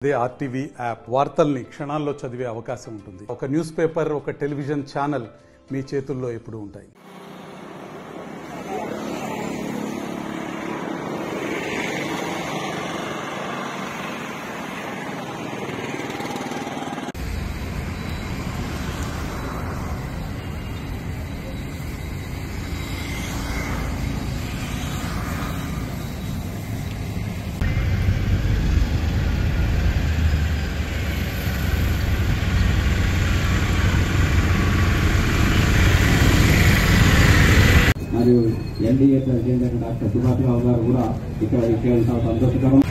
అదే RTV app వార్తల్ని క్షణాల్లో చదివే అవకాశం ఉంటుంది. ఒక న్యూస్ పేపర్, ఒక టెలివిజన్ ఛానల్ మీ చేతుల్లో ఎప్పుడూ ఉంటాయి. మరియు ఎన్డీఏ ప్రెసిడెంట్ డాక్టర్ సుభాష్ రావు గారు కూడా ఇక్కడ చాలా సంతోషకరం.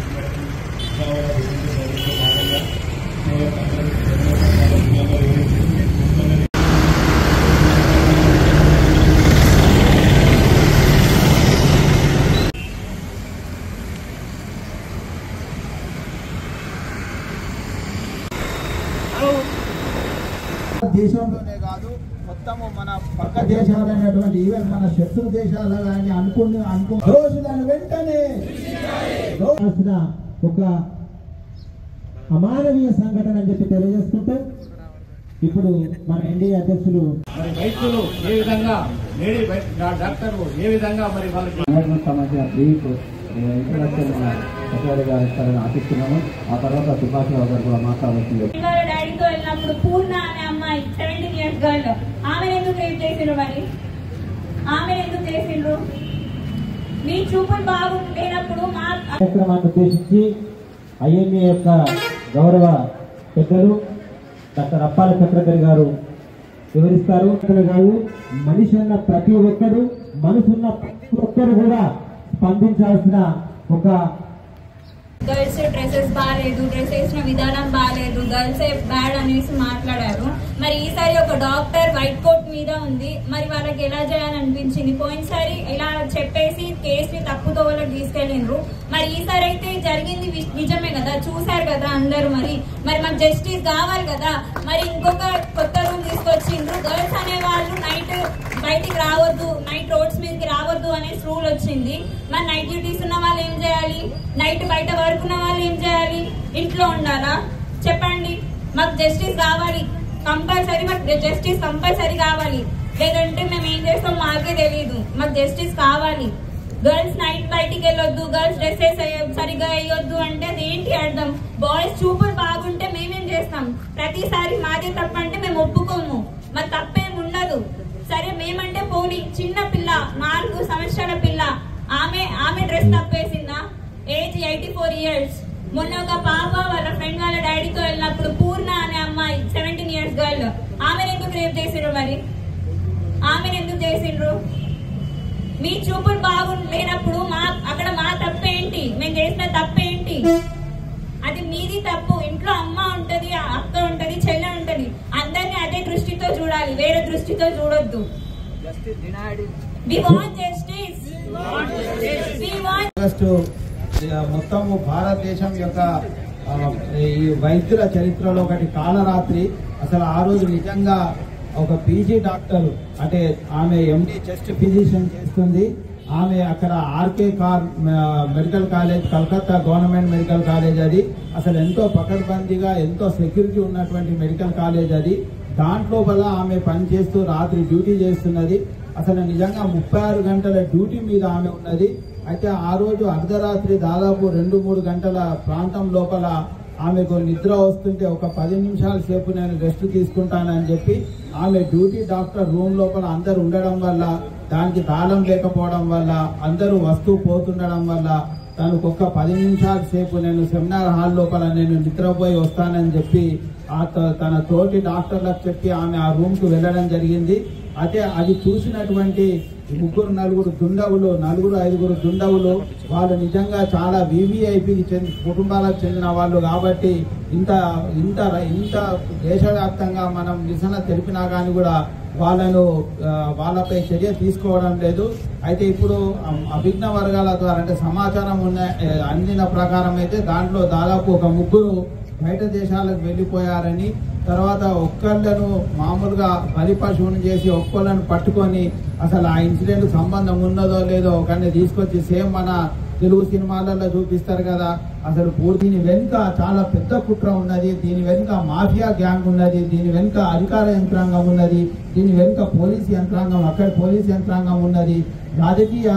దేశంలోనే కాదు మొత్తము మన పక్క దేశాలైనటువంటి ఈవెన్ మన శత్రు దేశాలు కానీ అనుకున్న రోజులను వెంటనే ఒక అమానవీయ సంఘటన అని చెప్పి తెలియజేసుకుంటూ ఇప్పుడు మన ఎన్డీఏ అధ్యక్షులు మరి వైద్యులు ఏ విధంగా డాక్టర్లు ఏ విధంగా మరి వాళ్ళకి సంబంధించిన బ్రీఫ్ ఇంట్రడక్షన్ సచివాలయ గారు ఇస్తారని ఆశిస్తున్నాము. ఆ తర్వాత సుభాష్ రావు గారు కూడా మాట్లాడుతుంది. డాడీతో వెళ్ళినప్పుడు పూర్ణ అనే అమ్మాయి 17 years గర్ల్, ఆమెను ఎందుకు రేప్ చేసిండ్రు? మరి ఆమెను ఎందుకు చేసిండ్రు? మీ చూపులు బాగుంటేనప్పుడు మా కార్యక్రమాన్ని ఉద్దేశించి ఐఎంఏ యొక్క గౌరవ పెద్దలు డాక్టర్ అప్పాల చక్రధర్ గారు వివరిస్తారు. గారు మనిషి అన్న ప్రతి ఒక్కరు, మనసున్న ప్రతి ఒక్కరు కూడా స్పందించాల్సిన ఒక గర్ల్స్ డ్రెస్సెస్ బాగాలేదు, డ్రెస్ వేసిన విధానం బాగాలేదు, గర్ల్స్ బ్యాడ్ అనేసి మాట్లాడారు. మరి ఈసారి ఒక డాక్టర్ వైట్ కోట్ మీద ఉంది, మరి వాళ్ళకి ఎలా చేయాలనిపించింది? పోయినసారి ఇలా చెప్పేసి కేసుని తప్పుతో వాళ్ళకి తీసుకెళ్ళిండ్రు. మరి ఈసారి అయితే జరిగింది నిజమే కదా, చూసారు కదా అందరూ. మరి మాకు జస్టిస్ కావాలి కదా. మరి ఇంకొక కొత్త రూల్ తీసుకొచ్చిండ్రు, గర్ల్స్ అనే వాళ్ళు నైట్ బయటికి రావద్దు, నైట్ రోడ్స్ మీదకి రావద్దు అనే రూల్ వచ్చింది. మరి నైట్ డ్యూటీస్ ఉన్న వాళ్ళు ఏం చేయాలి? నైట్ బయట వరకున్న వాళ్ళు ఏం చేయాలి? ఇంట్లో ఉండాలా? చెప్పండి. మాకు జస్టిస్ కావాలి కంపల్సరీ, మాకు జస్టిస్ కంపల్సరీ కావాలి. లేదంటే మేము ఏం చేస్తాం మాకే తెలియదు. మాకు జస్టిస్ కావాలి. గర్ల్స్ నైట్ బయటికి వెళ్ళొద్దు, గర్ల్స్ డ్రెస్సెస్ సరిగా వేయొద్దు అంటే అది ఏంటి అర్థం? బాయ్స్ చూపులు బాగుంటే మేమేం చేస్తాం? ప్రతిసారి మాదే తప్పంటే మేము ఒప్పుకోము. మరి తప్పేం ఉండదు. సరే మేమంటే పోనీ, చిన్న పిల్ల 4 సంవత్సరాల పిల్ల, ఆమె డ్రెస్ తప్పేసిందా? Age 84 years. మొన్న ఒక పాప వాళ్ళ ఫ్రెండ్ వాళ్ళ డాడీతో వెళ్ళినప్పుడు పూర్ణ అనే అమ్మాయి 17 years గర్ల్, ఆమెను ఎందుకు రేప్ చేసిండ్రు? మరి ఆమెను ఎందుకు చేసిండ్రు? మీ చూపులు బాగుండేనప్పుడు అక్కడ మా తప్పేంటి? మేము చేసిన తప్పేంటి? అది మీది తప్పు. ఇంట్లో అమ్మ ఉంటది, అక్క ఉంటది, చెల్లె ఉంటది. అందరినీ అదే దృష్టితో చూడాలి, వేరే దృష్టితో చూడొద్దు. మొత్తము భారతదేశం యొక్క ఈ వైద్యుల చరిత్రలో ఒకటి కాలరాత్రి. అసలు ఆ రోజు నిజంగా ఒక పీజీ డాక్టర్, అంటే ఆమె ఎండి చెస్ట్ ఫిజిషియన్ చేస్తుంది. ఆమె అక్కడ RG Kar medical college, Calcutta government medical college. అది అసలు ఎంతో పకడ్బందీగా, ఎంతో సెక్యూరిటీ ఉన్నటువంటి మెడికల్ కాలేజ్ అది. దాంట్లో వల్ల ఆమె పనిచేస్తూ రాత్రి డ్యూటీ చేస్తున్నది. అసలు నిజంగా 36 గంటల డ్యూటీ మీద ఆమె ఉన్నది. అయితే ఆ రోజు అర్ధరాత్రి దాదాపు 2-3 గంటల ప్రాంతం లోపల ఆమెకు నిద్ర వస్తుంటే ఒక 10 నిమిషాల సేపు నేను రెస్ట్ తీసుకుంటానని చెప్పి ఆమె డ్యూటీ డాక్టర్ రూమ్ లోపల అందరు ఉండడం వల్ల, దానికి తాళం లేకపోవడం వల్ల, అందరూ వస్తూ పోతుండడం వల్ల తనకు ఒక 10 నిమిషాల సేపు నేను సెమినార్ హాల్ లోపల నేను నిద్రపోయి వస్తానని చెప్పి తన తోటి డాక్టర్లకు చెప్పి ఆమె ఆ రూమ్ కు వెళ్ళడం జరిగింది. అయితే అది చూసినటువంటి 3-4 దుండవులు, 4-5 దుండవులు, వాళ్ళు నిజంగా చాలా వివిఐపికి కుటుంబాలకు చెందిన వాళ్ళు కాబట్టి ఇంత ఇంత ఇంత దేశవ్యాప్తంగా మనం నిరసన తెలిపినా కానీ కూడా వాళ్ళపై చర్య తీసుకోవడం లేదు. అయితే ఇప్పుడు అభిజ్ఞ వర్గాల ద్వారా, అంటే సమాచారం అందిన ప్రకారం అయితే దాంట్లో దాదాపు ఒక 3 బయట దేశాలకు వెళ్ళిపోయారని, తర్వాత ఒక్కళ్ళను మామూలుగా బలిపశువుని చేసి ఒక్కళ్ళను పట్టుకొని అసలు ఆ ఇన్సిడెంట్ సంబంధం ఉన్నదో లేదో ఒకరిని తీసుకొచ్చి సేమ్ మన తెలుగు సినిమాలలో చూపిస్తారు కదా, అసలు దీని వెనుక చాలా పెద్ద కుట్ర ఉన్నది, దీని వెనుక మాఫియా గ్యాంగ్ ఉన్నది, దీని వెనుక అధికార యంత్రాంగం ఉన్నది, దీని వెనుక పోలీస్ యంత్రాంగం, అక్కడ పోలీస్ యంత్రాంగం ఉన్నది, రాజకీయ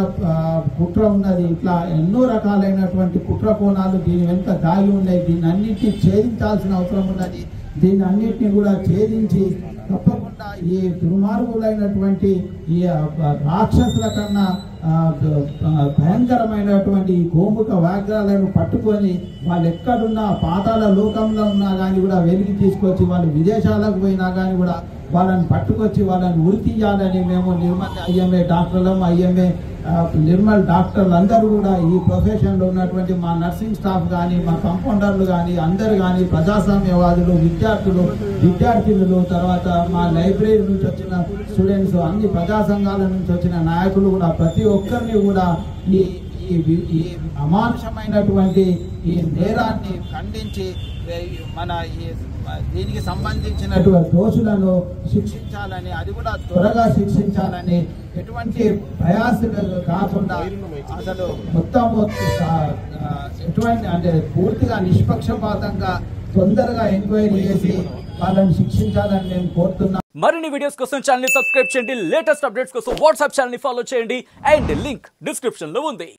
కుట్ర ఉన్నది. ఇట్లా ఎన్నో రకాలైనటువంటి కుట్ర కోణాలు దీని వెనుక దాగి ఉన్నాయి. దీన్ని అన్నింటినీ ఛేదించాల్సిన అవసరం ఉన్నది. దీన్ని అన్నింటినీ కూడా ఛేదించి తప్పకుండా ఈ దుర్మార్గులైనటువంటి ఈ రాక్షసుల కన్నా భయంకరమైనటువంటి ఈ గోముఖ వ్యాఘ్రాలను పట్టుకొని వాళ్ళు ఎక్కడున్నా పాతాళ లోకంలో ఉన్నా కానీ కూడా వెలికి తీసుకొచ్చి వాళ్ళు విదేశాలకు పోయినా కానీ కూడా వాళ్ళని పట్టుకొచ్చి వాళ్ళని ఉరి తీయాలని మేము నిర్మల్ ఐఎంఏ డాక్టర్లు, ఐఎంఏ నిర్మల్ డాక్టర్లు అందరూ కూడా ఈ ప్రొఫెషన్లో ఉన్నటువంటి మా నర్సింగ్ స్టాఫ్ కానీ, మా కంపౌండర్లు కానీ, అందరు కానీ, ప్రజాస్వామ్యవాదులు, విద్యార్థులు, తర్వాత మా లైబ్రరీ నుంచి వచ్చిన స్టూడెంట్స్, అన్ని ప్రజా సంఘాల నుంచి వచ్చిన నాయకులు కూడా ప్రతి ఒక్కరిని కూడా ఈ అమానుషమైనటువంటి ఈ నేరాన్ని ఖండించి మన దీనికి సంబంధించినటువంటి దోషులను శిక్షించాలని, అది కూడా త్వరగా శిక్షించాలని, ఎటువంటి ప్రయాసలు కాకుండా అసలు మొత్తం ఎటువంటి అంటే పూర్తిగా నిష్పక్షపాతంగా తొందరగా ఎంక్వైరీ చేసి వాళ్ళని శిక్షించాలని నేను కోరుతున్నాను. మరిన్ని వీడియోస్ కోసం ఛానల్ ని సబ్స్క్రైబ్ చేయండి, లేటెస్ట్ అప్డేట్స్ కోసం వాట్సాప్ ఛానల్ ని ఫాలో చేయండి, అండ్ లింక్ డిస్క్రిప్షన్ లో ఉంది.